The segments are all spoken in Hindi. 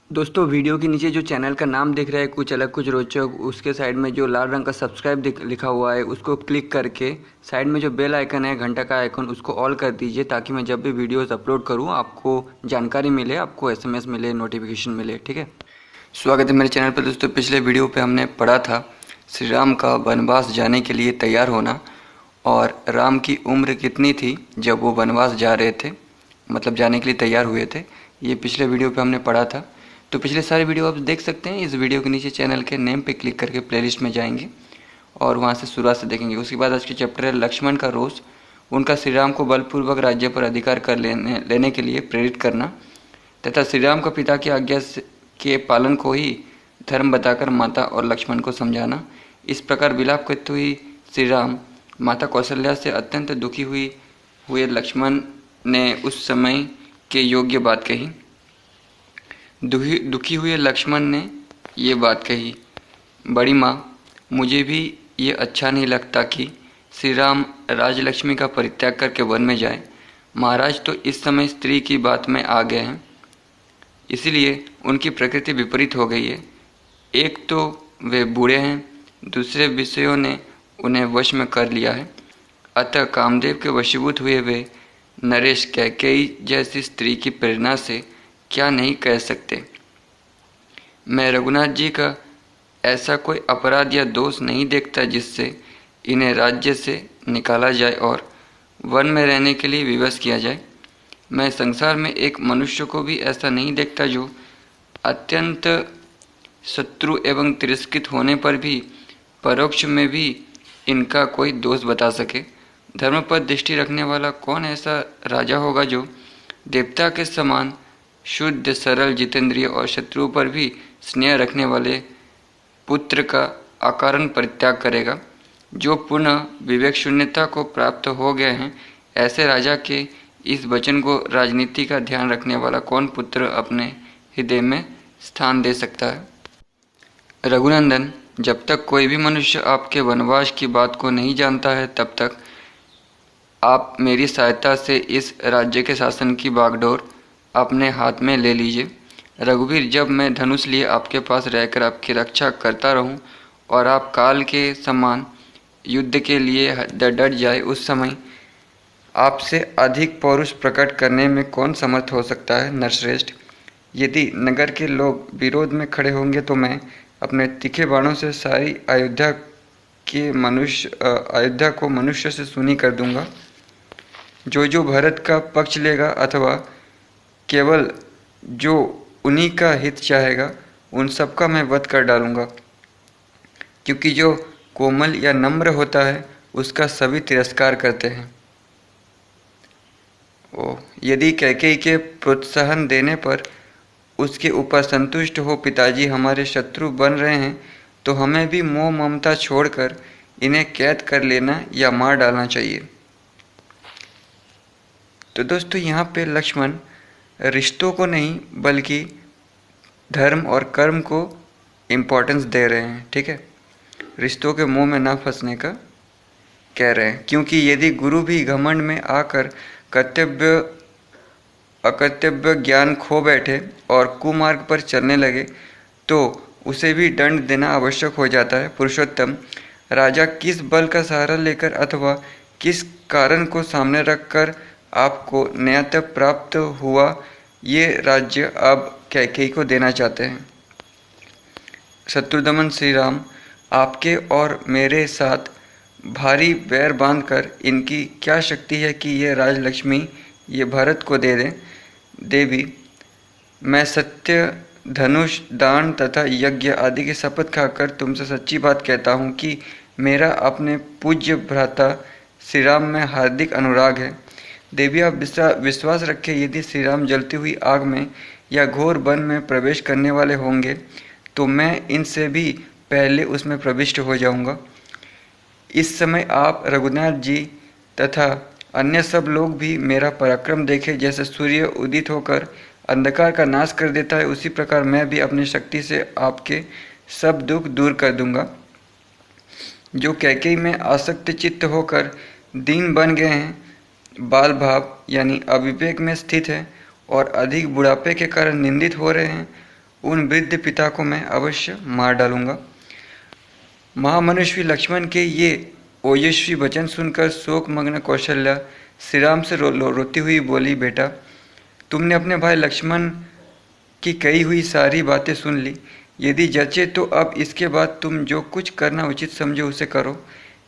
दोस्तों वीडियो के नीचे जो चैनल का नाम दिख रहा है कुछ अलग कुछ रोचक, उसके साइड में जो लाल रंग का सब्सक्राइब लिखा हुआ है उसको क्लिक करके साइड में जो बेल आइकन है, घंटा का आइकन, उसको ऑल कर दीजिए ताकि मैं जब भी वीडियोस अपलोड करूं आपको जानकारी मिले, आपको एसएमएस मिले, नोटिफिकेशन मिले। ठीक है। स्वागत है मेरे चैनल पर। दोस्तों पिछले वीडियो पे हमने पढ़ा था श्री राम का वनवास जाने के लिए तैयार होना और राम की उम्र कितनी थी जब वो वनवास जा रहे थे, मतलब जाने के लिए तैयार हुए थे। ये पिछले वीडियो पे हमने पढ़ा था। तो पिछले सारे वीडियो आप देख सकते हैं। इस वीडियो के नीचे चैनल के नेम पे क्लिक करके प्लेलिस्ट में जाएंगे और वहाँ से शुरुआत से देखेंगे। उसके बाद आज के चैप्टर है लक्ष्मण का रोष, उनका श्री राम को बलपूर्वक राज्य पर अधिकार कर लेने के लिए प्रेरित करना तथा श्री राम का पिता की आज्ञा के पालन को ही धर्म बताकर माता और लक्ष्मण को समझाना। इस प्रकार विलाप करते हुए श्री राम माता कौशल्या से अत्यंत दुखी हुए लक्ष्मण ने उस समय के योग्य बात कही। दुखी हुए लक्ष्मण ने ये बात कही, बड़ी माँ, मुझे भी ये अच्छा नहीं लगता कि श्री राम राजलक्ष्मी का परित्याग करके वन में जाए। महाराज तो इस समय स्त्री की बात में आ गए हैं, इसीलिए उनकी प्रकृति विपरीत हो गई है। एक तो वे बूढ़े हैं, दूसरे विषयों ने उन्हें वश में कर लिया है। अतः कामदेव के वशीभूत हुए वे नरेश कैकेयी जैसी स्त्री की प्रेरणा से क्या नहीं कह सकते। मैं रघुनाथ जी का ऐसा कोई अपराध या दोष नहीं देखता जिससे इन्हें राज्य से निकाला जाए और वन में रहने के लिए विवश किया जाए। मैं संसार में एक मनुष्य को भी ऐसा नहीं देखता जो अत्यंत शत्रु एवं तिरस्कृत होने पर भी परोक्ष में भी इनका कोई दोष बता सके। धर्म पर दृष्टि रखने वाला कौन ऐसा राजा होगा जो देवता के समान शुद्ध, सरल, जितेंद्रिय और शत्रु पर भी स्नेह रखने वाले पुत्र का अकारण परित्याग करेगा। जो पुनः विवेक शून्यता को प्राप्त हो गए हैं, ऐसे राजा के इस वचन को राजनीति का ध्यान रखने वाला कौन पुत्र अपने हृदय में स्थान दे सकता है। रघुनंदन, जब तक कोई भी मनुष्य आपके वनवास की बात को नहीं जानता है तब तक आप मेरी सहायता से इस राज्य के शासन की बागडोर अपने हाथ में ले लीजिए। रघुवीर, जब मैं धनुष लिए आपके पास रहकर आपकी रक्षा करता रहूं और आप काल के समान युद्ध के लिए डट जाए, उस समय आपसे अधिक पौरुष प्रकट करने में कौन समर्थ हो सकता है। नरश्रेष्ठ, यदि नगर के लोग विरोध में खड़े होंगे तो मैं अपने तीखे बाणों से सारी अयोध्या को मनुष्य से सूनी कर दूंगा। जो भरत का पक्ष लेगा अथवा केवल जो उन्हीं का हित चाहेगा, उन सबका मैं वध कर डालूंगा, क्योंकि जो कोमल या नम्र होता है उसका सभी तिरस्कार करते हैं। यदि कैकेयी के प्रोत्साहन देने पर उसके ऊपर संतुष्ट हो पिताजी हमारे शत्रु बन रहे हैं, तो हमें भी मोह ममता छोड़कर इन्हें कैद कर लेना या मार डालना चाहिए। तो दोस्तों यहाँ पे लक्ष्मण रिश्तों को नहीं बल्कि धर्म और कर्म को इम्पोर्टेंस दे रहे हैं। ठीक है, रिश्तों के मुंह में ना फंसने का कह रहे हैं, क्योंकि यदि गुरु भी घमंड में आकर कर्तव्य अकर्तव्य ज्ञान खो बैठे और कुमार्ग पर चलने लगे तो उसे भी दंड देना आवश्यक हो जाता है। पुरुषोत्तम, राजा किस बल का सहारा लेकर अथवा किस कारण को सामने रखकर आपको न्यायतः प्राप्त हुआ ये राज्य अब कैकेयी को देना चाहते हैं। शत्रुदमन, श्री राम आपके और मेरे साथ भारी वैर बांधकर इनकी क्या शक्ति है कि ये राजलक्ष्मी ये भरत को दे दें। देवी, मैं सत्य, धनुष, दान तथा यज्ञ आदि की शपथ खाकर तुमसे सच्ची बात कहता हूँ कि मेरा अपने पूज्य भ्राता श्री राम में हार्दिक अनुराग है। देवी, आप विश्वास रखें, यदि श्री राम जलती हुई आग में या घोर वन में प्रवेश करने वाले होंगे तो मैं इनसे भी पहले उसमें प्रविष्ट हो जाऊंगा। इस समय आप रघुनाथ जी तथा अन्य सब लोग भी मेरा पराक्रम देखें। जैसे सूर्य उदित होकर अंधकार का नाश कर देता है, उसी प्रकार मैं भी अपनी शक्ति से आपके सब दुख दूर कर दूंगा। जो कैकेयी में आसक्त चित्त होकर दीन बन गए हैं, बाल भाव यानी अविवेक में स्थित है और अधिक बुढ़ापे के कारण निंदित हो रहे हैं, उन वृद्ध पिता को मैं अवश्य मार डालूंगा। महामनुष्य लक्ष्मण के ये ओजस्वी वचन सुनकर शोकमग्न कौशल्या श्री राम से रोती हुई बोली, बेटा, तुमने अपने भाई लक्ष्मण की कही हुई सारी बातें सुन ली। यदि जचे तो अब इसके बाद तुम जो कुछ करना उचित समझो उसे करो।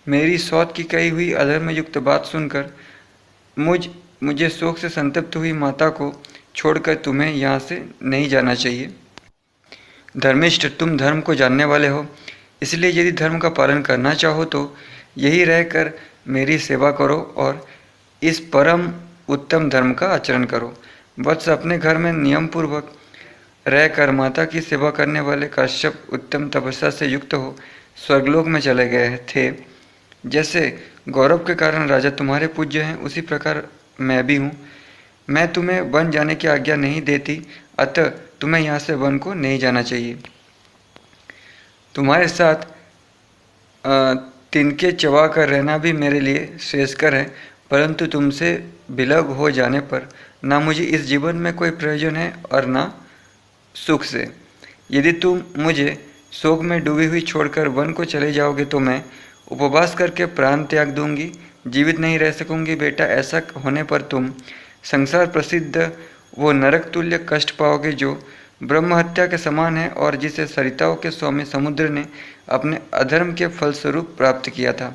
मेरी सौत की कही हुई अधर्मयुक्त बात सुनकर मुझे शोक से संतप्त हुई माता को छोड़कर तुम्हें यहाँ से नहीं जाना चाहिए। धर्मिष्ठ, तुम धर्म को जानने वाले हो, इसलिए यदि धर्म का पालन करना चाहो तो यही रहकर मेरी सेवा करो और इस परम उत्तम धर्म का आचरण करो। वत्स, अपने घर में नियम पूर्वक रहकर माता की सेवा करने वाले कश्यप उत्तम तपस्या से युक्त हो स्वर्गलोक में चले गए थे। जैसे गौरव के कारण राजा तुम्हारे पूज्य हैं, उसी प्रकार मैं भी हूँ। मैं तुम्हें वन जाने की आज्ञा नहीं देती, अतः तुम्हें यहाँ से वन को नहीं जाना चाहिए। तुम्हारे साथ तिनके चबा कर रहना भी मेरे लिए श्रेयस्कर है, परंतु तुमसे विलग हो जाने पर ना मुझे इस जीवन में कोई प्रयोजन है और ना सुख से। यदि तुम मुझे शोक में डूबी हुई छोड़कर वन को चले जाओगे तो मैं उपवास करके प्राण त्याग दूंगी, जीवित नहीं रह सकूंगी। बेटा, ऐसा होने पर तुम संसार प्रसिद्ध वो नरक तुल्य कष्ट पाओगे जो ब्रह्म हत्या के समान है और जिसे सरिताओं के स्वामी समुद्र ने अपने अधर्म के फलस्वरूप प्राप्त किया था।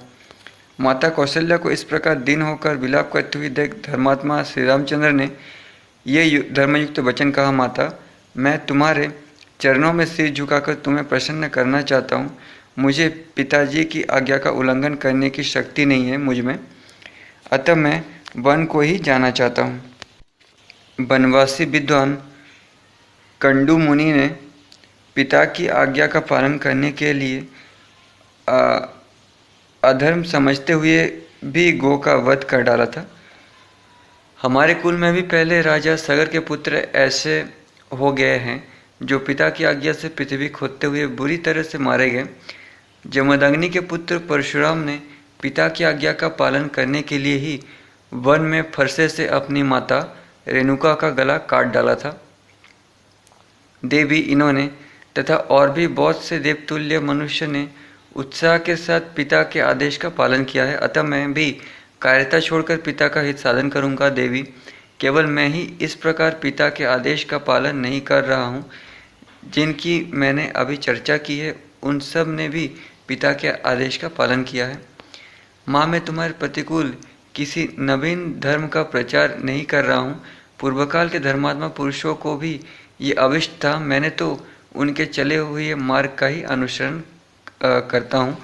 माता कौशल्या को इस प्रकार दीन होकर विलाप करती हुई देख धर्मात्मा श्री रामचंद्र ने ये धर्मयुक्त वचन कहा, माता, मैं तुम्हारे चरणों में सिर झुकाकर तुम्हें प्रसन्न करना चाहता हूँ। मुझे पिताजी की आज्ञा का उल्लंघन करने की शक्ति नहीं है मुझ में, अतः मैं वन को ही जाना चाहता हूँ। वनवासी विद्वान कंडू मुनि ने पिता की आज्ञा का पालन करने के लिए अधर्म समझते हुए भी गौ का वध कर डाला था। हमारे कुल में भी पहले राजा सगर के पुत्र ऐसे हो गए हैं जो पिता की आज्ञा से पृथ्वी खोदते हुए बुरी तरह से मारे गए। जमदग्नि के पुत्र परशुराम ने पिता की आज्ञा का पालन करने के लिए ही वन में फरसे से अपनी माता रेणुका का गला काट डाला था। देवी, इन्होंने तथा और भी बहुत से देवतुल्य मनुष्य ने उत्साह के साथ पिता के आदेश का पालन किया है, अतः मैं भी कार्यता छोड़कर पिता का हित साधन करूंगा। देवी, केवल मैं ही इस प्रकार पिता के आदेश का पालन नहीं कर रहा हूँ। जिनकी मैंने अभी चर्चा की है उन सब ने भी पिता के आदेश का पालन किया है। माँ, मैं तुम्हारे प्रतिकूल किसी नवीन धर्म का प्रचार नहीं कर रहा हूँ। पूर्वकाल के धर्मात्मा पुरुषों को भी ये अविष्ट था, मैंने तो उनके चले हुए मार्ग का ही अनुसरण करता हूँ।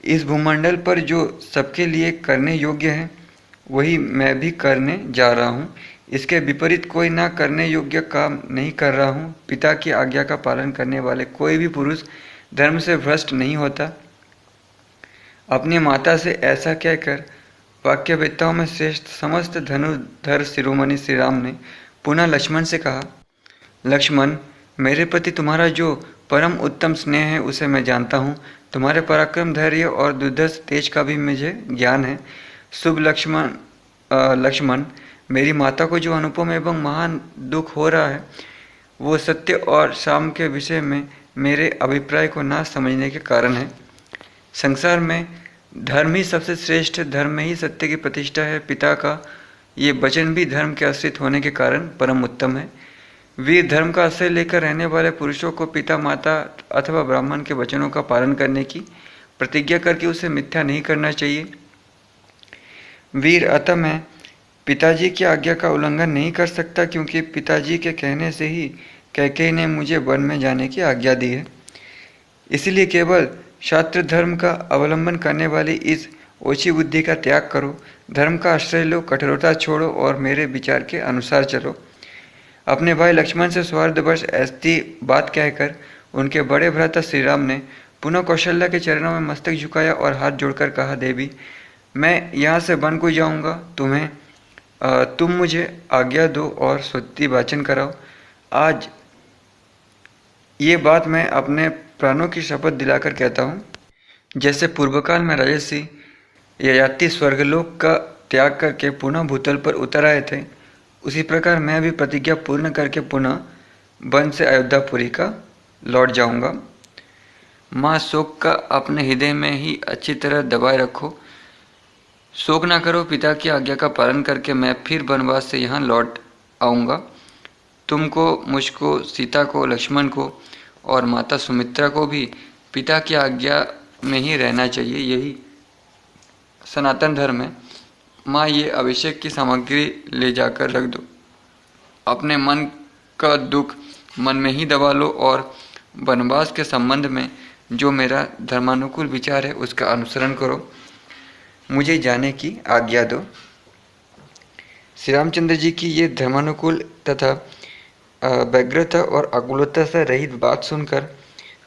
इस भूमंडल पर जो सबके लिए करने योग्य है वही मैं भी करने जा रहा हूँ। इसके विपरीत कोई ना करने योग्य काम नहीं कर रहा हूँ। पिता की आज्ञा का पालन करने वाले कोई भी पुरुष धर्म से भ्रष्ट नहीं होता। अपनी माता से ऐसा कहकर वाक्यवेत्ताओं में श्रेष्ठ समस्त धनुर्धर शिरोमणि श्री राम ने पुनः लक्ष्मण से कहा, लक्ष्मण, मेरे प्रति तुम्हारा जो परम उत्तम स्नेह है उसे मैं जानता हूँ। तुम्हारे पराक्रम, धैर्य और दुर्धर्ष तेज का भी मुझे ज्ञान है। शुभ लक्ष्मण, मेरी माता को जो अनुपम एवं महान दुख हो रहा है वो सत्य और शाम के विषय में मेरे अभिप्राय को ना समझने के कारण है। संसार में धर्म ही सबसे श्रेष्ठ, धर्म में ही सत्य की प्रतिष्ठा है। पिता का ये वचन भी धर्म के आश्रित होने के कारण परम उत्तम है। वीर धर्म का आश्रय लेकर रहने वाले पुरुषों को पिता, माता अथवा ब्राह्मण के वचनों का पालन करने की प्रतिज्ञा करके उसे मिथ्या नहीं करना चाहिए। वीर, अतः मैं पिताजी की आज्ञा का उल्लंघन नहीं कर सकता, क्योंकि पिताजी के कहने से ही कैकेयी ने मुझे वन में जाने की आज्ञा दी है। इसलिए केवल शास्त्र धर्म का अवलंबन करने वाली इस ओछी बुद्धि का त्याग करो, धर्म का आश्रय लो, कठोरता छोड़ो और मेरे विचार के अनुसार चलो। अपने भाई लक्ष्मण से स्वार्थवश ऐसी बात कहकर उनके बड़े भ्राता श्री राम ने पुनः कौशल्या के चरणों में मस्तक झुकाया और हाथ जोड़कर कहा, देवी, मैं यहाँ से वन को जाऊँगा, तुम मुझे आज्ञा दो और स्वस्ति वाचन कराओ। आज ये बात मैं अपने प्राणों की शपथ दिलाकर कहता हूँ। जैसे पूर्वकाल में राजर्षि ययाति स्वर्गलोक का त्याग करके पुनः भूतल पर उतर आए थे, उसी प्रकार मैं भी प्रतिज्ञा पूर्ण करके पुनः वन से अयोध्यापुरी का लौट जाऊंगा। माँ, शोक का अपने हृदय में ही अच्छी तरह दबाए रखो। शोक ना करो, पिता की आज्ञा का पालन करके मैं फिर वनवास से यहाँ लौट आऊँगा। तुमको, मुझको, सीता को, लक्ष्मण को और माता सुमित्रा को भी पिता की आज्ञा में ही रहना चाहिए। यही सनातन धर्म है। माँ, ये अभिषेक की सामग्री ले जाकर रख दो। अपने मन का दुख मन में ही दबा लो और वनवास के संबंध में जो मेरा धर्मानुकूल विचार है उसका अनुसरण करो। मुझे जाने की आज्ञा दो। श्री रामचंद्र जी की ये धर्मानुकूल तथा व्यग्रता और आकुलता से रहित बात सुनकर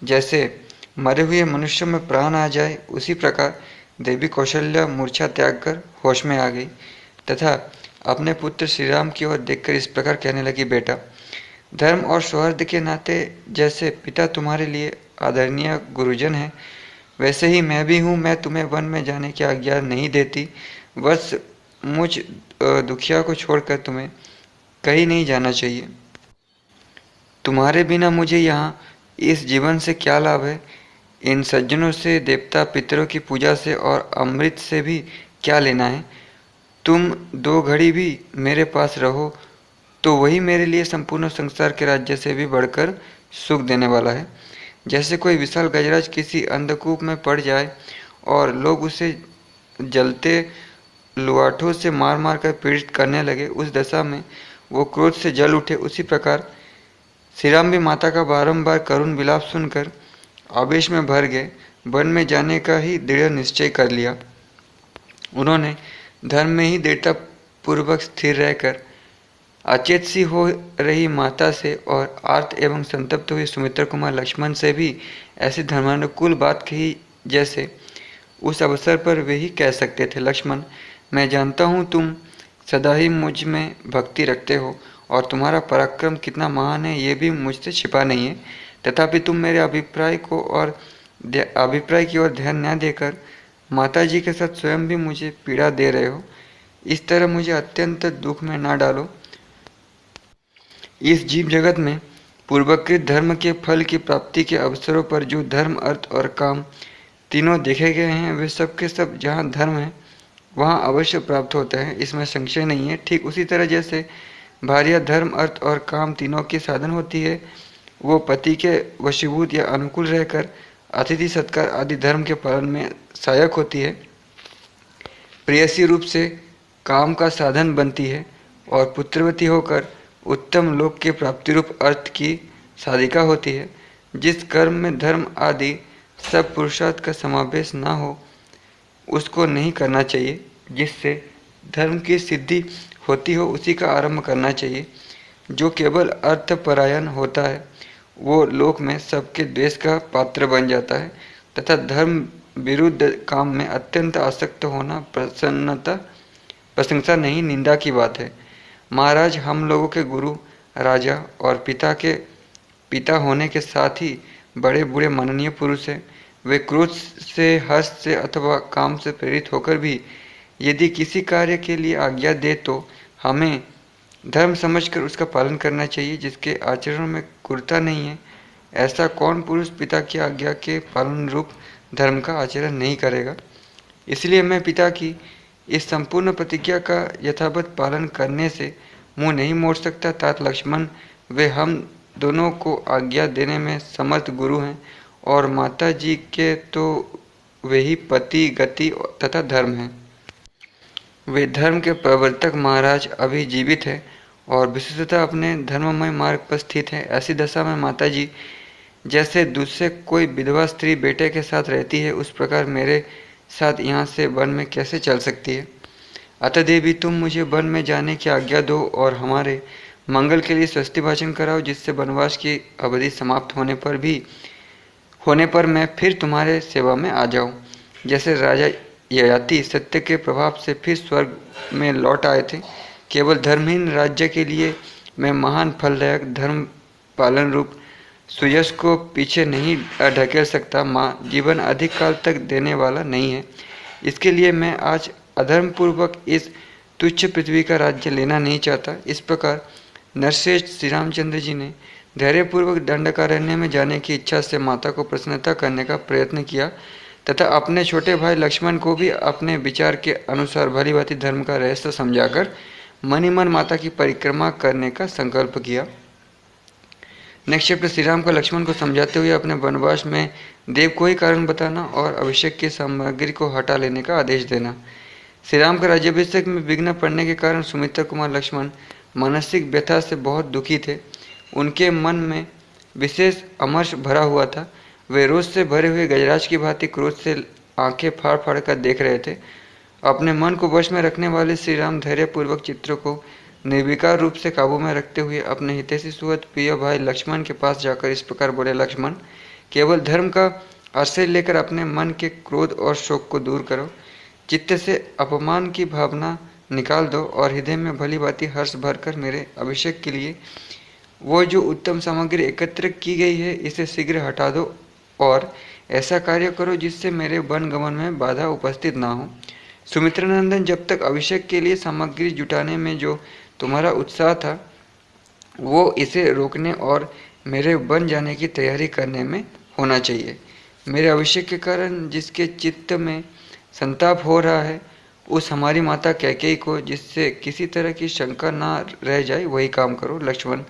जैसे मरे हुए मनुष्य में प्राण आ जाए, उसी प्रकार देवी कौशल्या मूर्छा त्याग कर होश में आ गई तथा अपने पुत्र श्री राम की ओर देखकर इस प्रकार कहने लगी, बेटा, धर्म और सौहार्द के नाते जैसे पिता तुम्हारे लिए आदरणीय गुरुजन है, वैसे ही मैं भी हूँ। मैं तुम्हें वन में जाने की आज्ञा नहीं देती। बस मुझ दुखिया को छोड़कर तुम्हें कहीं नहीं जाना चाहिए। तुम्हारे बिना मुझे यहाँ इस जीवन से क्या लाभ है? इन सज्जनों से, देवता पितरों की पूजा से और अमृत से भी क्या लेना है? तुम 2 घड़ी भी मेरे पास रहो तो वही मेरे लिए संपूर्ण संसार के राज्य से भी बढ़कर सुख देने वाला है। जैसे कोई विशाल गजराज किसी अंधकूप में पड़ जाए और लोग उसे जलते लुआठों से मार मार कर पीड़ित करने लगे, उस दशा में वो क्रोध से जल उठे, उसी प्रकार श्री राम भी माता का बारंबार करुण विलाप सुनकर आवेश में भर गए। वन में जाने का ही दृढ़ निश्चय कर लिया। उन्होंने धर्म में ही दृढ़ता पूर्वक स्थिर रहकर अचेत सी हो रही माता से और आर्त एवं संतप्त हुई सुमित्रा कुमार लक्ष्मण से भी ऐसी धर्मानुकूल बात कही जैसे उस अवसर पर वे ही कह सकते थे। लक्ष्मण, मैं जानता हूँ तुम सदा ही मुझ में भक्ति रखते हो और तुम्हारा पराक्रम कितना महान है ये भी मुझसे छिपा नहीं है। तथापि तुम मेरे अभिप्राय की ओर ध्यान न देकर माता जी के साथ स्वयं भी मुझे पीड़ा दे रहे हो। इस तरह मुझे अत्यंत दुख में ना डालो। इस जीव जगत में पूर्वकृत धर्म के फल की प्राप्ति के अवसरों पर जो धर्म, अर्थ और काम तीनों देखे गए हैं, वे सब के सब जहाँ धर्म है वहाँ अवश्य प्राप्त होता है, इसमें संशय नहीं है। ठीक उसी तरह जैसे भार्या धर्म, अर्थ और काम तीनों की साधन होती है, वो पति के वशीभूत या अनुकूल रहकर अतिथि सत्कार आदि धर्म के पालन में सहायक होती है, प्रेयसी रूप से काम का साधन बनती है और पुत्रवती होकर उत्तम लोक के प्राप्ति रूप अर्थ की साधिका होती है। जिस कर्म में धर्म आदि सब पुरुषार्थ का समावेश न हो उसको नहीं करना चाहिए। जिससे धर्म की सिद्धि होती हो उसी का आरंभ करना चाहिए। जो केवल अर्थपरायण होता है वो लोक में सबके द्वेष का पात्र बन जाता है तथा धर्म विरुद्ध काम में अत्यंत आसक्त होना प्रशंसा नहीं, निंदा की बात है। महाराज, हम लोगों के गुरु, राजा और पिता होने के साथ ही बड़े बूढ़े माननीय पुरुष हैं। वे क्रोध से, हर्ष से अथवा काम से प्रेरित होकर भी यदि किसी कार्य के लिए आज्ञा दे तो हमें धर्म समझकर उसका पालन करना चाहिए। जिसके आचरण में क्रूरता नहीं है, ऐसा कौन पुरुष पिता की आज्ञा के पालन रूप धर्म का आचरण नहीं करेगा? इसलिए मैं पिता की इस संपूर्ण प्रतिज्ञा का यथावत पालन करने से मुंह नहीं मोड़ सकता। तात लक्ष्मण, वे हम दोनों को आज्ञा देने में समर्थ गुरु हैं और माता जी के तो वे ही पति, गति तथा धर्म हैं। वे धर्म के प्रवर्तक महाराज अभी जीवित है और विशेषतः अपने धर्ममय मार्ग पर स्थित है। ऐसी दशा में माता जी जैसे दूसरे कोई विधवा स्त्री बेटे के साथ रहती है, उस प्रकार मेरे साथ यहाँ से वन में कैसे चल सकती है? अतः देवी, तुम मुझे वन में जाने की आज्ञा दो और हमारे मंगल के लिए स्वस्ति भाषण कराओ, जिससे वनवास की अवधि समाप्त होने पर मैं फिर तुम्हारे सेवा में आ जाऊं। जैसे राजा ययाति सत्य के प्रभाव से फिर स्वर्ग में लौट आए थे, केवल धर्महीन राज्य के लिए मैं महान फलदायक धर्म पालन रूप सुयश को पीछे नहीं ढकेल सकता। माँ, जीवन अधिक काल तक देने वाला नहीं है, इसके लिए मैं आज अधर्मपूर्वक इस तुच्छ पृथ्वी का राज्य लेना नहीं चाहता। इस प्रकार नरश्रेष्ठ श्री रामचंद्र जी ने धैर्यपूर्वक दंडकारण्य में जाने की इच्छा से माता को प्रसन्नता करने का प्रयत्न किया तथा अपने छोटे भाई लक्ष्मण को भी अपने विचार के अनुसार भली भांति धर्म का रहस्य समझाकर मन ही मन माता की परिक्रमा करने का संकल्प किया। नेक्स्ट चैप्टर, श्री राम का लक्ष्मण को समझाते हुए अपने वनवास में देव को ही कारण बताना और अभिषेक की सामग्री को हटा लेने का आदेश देना। श्री राम का राज्याभिषेक में विघ्न पड़ने के कारण सुमित्रा कुमार लक्ष्मण मानसिक व्यथा से बहुत दुखी थे। उनके मन में विशेष अमर्ष भरा हुआ था। वे रोष से भरे हुए गजराज की भांति क्रोध से आंखें फाड़ फाड़ कर देख रहे थे। अपने मन को वश में रखने वाले श्री राम धैर्यपूर्वक चित्रों को निर्विकार रूप से काबू में रखते हुए अपने हितैषी सुहृद प्रिय भाई लक्ष्मण के पास जाकर इस प्रकार बोले, लक्ष्मण, केवल धर्म का आश्रय लेकर अपने मन के क्रोध और शोक को दूर करो। चित्त से अपमान की भावना निकाल दो और हृदय में भली भांति हर्ष भरकर मेरे अभिषेक के लिए वो जो उत्तम सामग्री एकत्र की गई है इसे शीघ्र हटा दो और ऐसा कार्य करो जिससे मेरे वन गमन में बाधा उपस्थित ना हो। सुमित्रानंदन, जब तक अभिषेक के लिए सामग्री जुटाने में जो तुम्हारा उत्साह था वो इसे रोकने और मेरे बन जाने की तैयारी करने में होना चाहिए। मेरे अभिषेक के कारण जिसके चित्त में संताप हो रहा है उस हमारी माता कैकेयी को जिससे किसी तरह की शंका ना रह जाए वही काम करो। लक्ष्मण,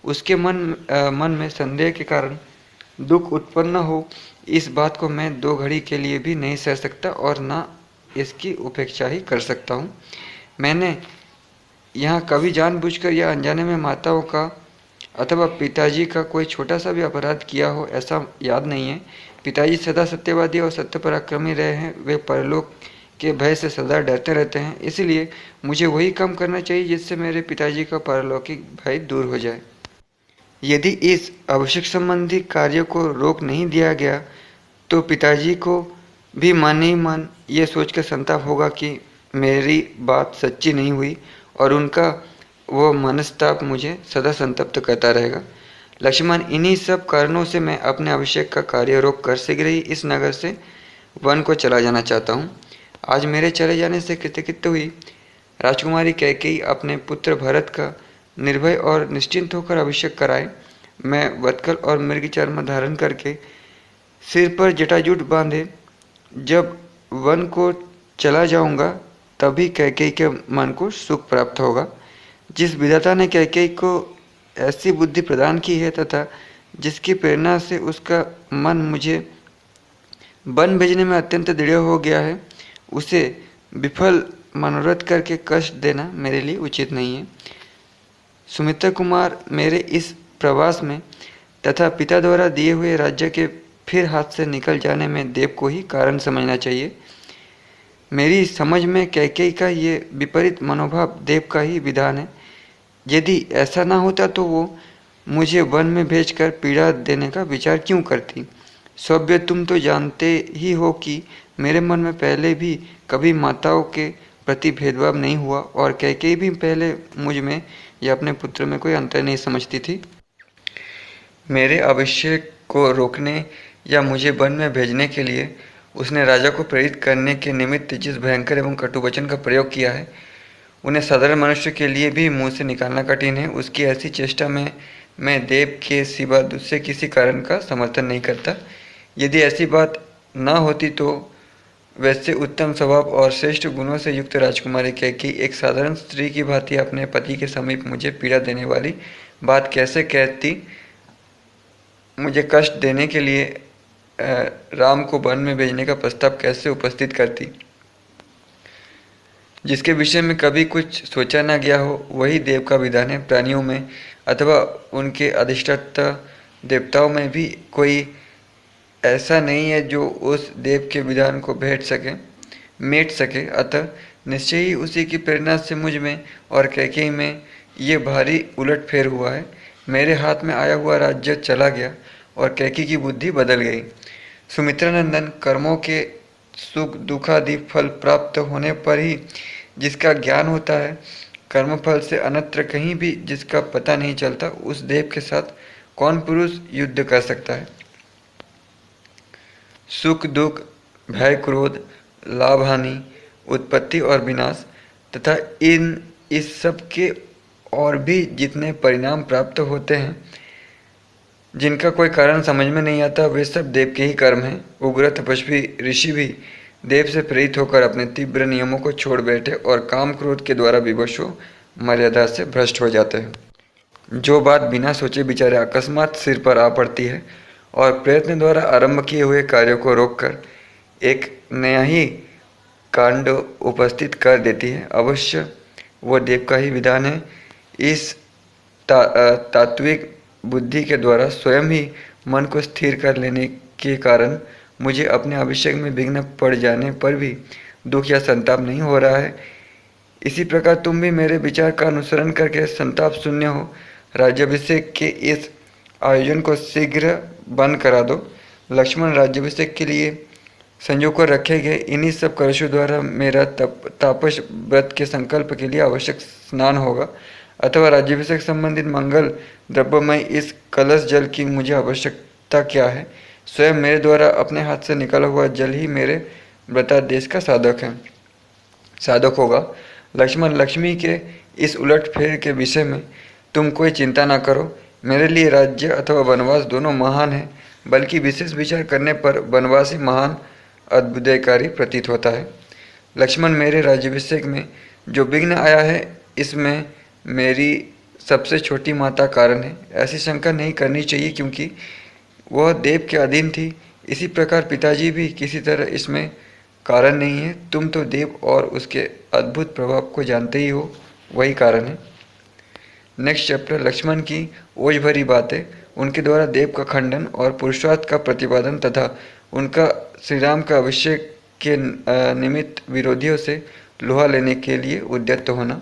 उसके मन में संदेह के कारण दुख उत्पन्न हो इस बात को मैं 2 घड़ी के लिए भी नहीं सह सकता और ना इसकी उपेक्षा ही कर सकता हूँ। मैंने यहाँ कभी जानबूझकर या अनजाने में माताओं का अथवा पिताजी का कोई छोटा सा भी अपराध किया हो ऐसा याद नहीं है। पिताजी सदा सत्यवादी और सत्य पराक्रमी रहे हैं। वे परलोक के भय से सदा डरते रहते हैं। इसलिए मुझे वही काम करना चाहिए जिससे मेरे पिताजी का पारलौकिक भय दूर हो जाए। यदि इस अभिषेक संबंधी कार्य को रोक नहीं दिया गया तो पिताजी को भी मन ही मन ये सोचकर संताप होगा कि मेरी बात सच्ची नहीं हुई और उनका वो मनस्ताप मुझे सदा संतप्त करता रहेगा। लक्ष्मण, इन्हीं सब कारणों से मैं अपने अभिषेक का कार्य रोक कर शीघ्र ही इस नगर से वन को चला जाना चाहता हूँ। आज मेरे चले जाने से कृतकृत्य हुई राजकुमारी कैकेयी अपने पुत्र भरत का निर्भय और निश्चिंत होकर अभिषेक कराए। मैं वत्कल और मृग चर्म धारण करके सिर पर जटाजूट बांधे जब वन को चला जाऊंगा तभी कैकेयी के मन को सुख प्राप्त होगा। जिस विधाता ने कैकेयी को ऐसी बुद्धि प्रदान की है तथा जिसकी प्रेरणा से उसका मन मुझे वन भेजने में अत्यंत दृढ़ हो गया है उसे विफल मनोरथ करके कष्ट देना मेरे लिए उचित नहीं है। सुमित्रा कुमार, मेरे इस प्रवास में तथा पिता द्वारा दिए हुए राज्य के फिर हाथ से निकल जाने में देव को ही कारण समझना चाहिए। मेरी समझ में कैकेयी का ये विपरीत मनोभाव देव का ही विधान है। यदि ऐसा ना होता तो वो मुझे वन में भेजकर पीड़ा देने का विचार क्यों करती। सौभ्य, तुम तो जानते ही हो कि मेरे मन में पहले भी कभी माताओं के प्रति भेदभाव नहीं हुआ और कैकेयी भी पहले मुझ में या अपने पुत्र में कोई अंतर नहीं समझती थी। मेरे अभिषेक को रोकने या मुझे वन में भेजने के लिए उसने राजा को प्रेरित करने के निमित्त जिस भयंकर एवं कटु वचन का प्रयोग किया है उन्हें साधारण मनुष्य के लिए भी मुंह से निकालना कठिन है। उसकी ऐसी चेष्टा में मैं देव के सिवा दूसरे किसी कारण का समर्थन नहीं करता। यदि ऐसी बात ना होती तो वैसे उत्तम स्वभाव और श्रेष्ठ गुणों से युक्त राजकुमारी कैकेयी एक साधारण स्त्री की भांति अपने पति के समीप मुझे पीड़ा देने वाली बात कैसे कहती। मुझे कष्ट देने के लिए राम को वन में भेजने का प्रस्ताव कैसे उपस्थित करती। जिसके विषय में कभी कुछ सोचा ना गया हो वही देव का विधान है। प्राणियों में अथवा उनके अधिष्ठाता देवताओं में भी कोई ऐसा नहीं है जो उस देव के विधान को मेट सके। अतः निश्चय ही उसी की प्रेरणा से मुझ में और कैकेयी में ये भारी उलटफेर हुआ है। मेरे हाथ में आया हुआ राज्य चला गया और कैकेयी की बुद्धि बदल गई। सुमित्रानंदन, कर्मों के सुख दुखादि फल प्राप्त होने पर ही जिसका ज्ञान होता है, कर्मफल से अन्यत्र कहीं भी जिसका पता नहीं चलता, उस देव के साथ कौन पुरुष युद्ध कर सकता है। सुख दुख, भय क्रोध, लाभ हानि, उत्पत्ति और विनाश तथा इस सब के और भी जितने परिणाम प्राप्त होते हैं जिनका कोई कारण समझ में नहीं आता, वे सब देव के ही कर्म हैं। उग्र तपस्वी ऋषि भी देव से प्रेरित होकर अपने तीव्र नियमों को छोड़ बैठे और काम क्रोध के द्वारा विवश हो मर्यादा से भ्रष्ट हो जाते हैं। जो बात बिना सोचे विचारे अकस्मात सिर पर आ पड़ती है और प्रयत्न द्वारा आरंभ किए हुए कार्यों को रोककर एक नया ही कांड उपस्थित कर देती है, अवश्य वह देव का ही विधान है। इस तात्विक बुद्धि के द्वारा स्वयं ही मन को स्थिर कर लेने के कारण मुझे अपने अभिषेक में विघ्न पड़ जाने पर भी दुख या संताप नहीं हो रहा है। इसी प्रकार तुम भी मेरे विचार का अनुसरण करके संताप शून्य हो राज्याभिषेक के इस आयोजन को शीघ्र बंद करा दो। लक्ष्मण, राज्याभिषेक के लिए संयोग कर रखे गए इन्हीं सब कलशों द्वारा मेरा तापस व्रत के संकल्प के लिए आवश्यक स्नान होगा, अथवा राज्याभिषेक संबंधित मंगल द्रव्यमय इस कलश जल की मुझे आवश्यकता क्या है। स्वयं मेरे द्वारा अपने हाथ से निकला हुआ जल ही मेरे व्रतादेश का साधक होगा। लक्ष्मण, लक्ष्मी के इस उलटफेर के विषय में तुम कोई चिंता न करो। मेरे लिए राज्य अथवा वनवास दोनों महान है, बल्कि विशेष विचार करने पर वनवास ही महान अद्भुतकारी प्रतीत होता है। लक्ष्मण, मेरे राज्याभिषेक में जो विघ्न आया है, इसमें मेरी सबसे छोटी माता कारण है। ऐसी शंका नहीं करनी चाहिए, क्योंकि वह देव के अधीन थी। इसी प्रकार पिताजी भी किसी तरह इसमें कारण नहीं है। तुम तो देव और उसके अद्भुत प्रभाव को जानते ही हो, वही कारण है। नेक्स्ट चैप्टर, लक्ष्मण की ओज भरी बातें, उनके द्वारा देव का खंडन और पुरुषार्थ का प्रतिपादन तथा उनका श्री राम का अभिषेक के निमित्त विरोधियों से लोहा लेने के लिए उद्यत होना।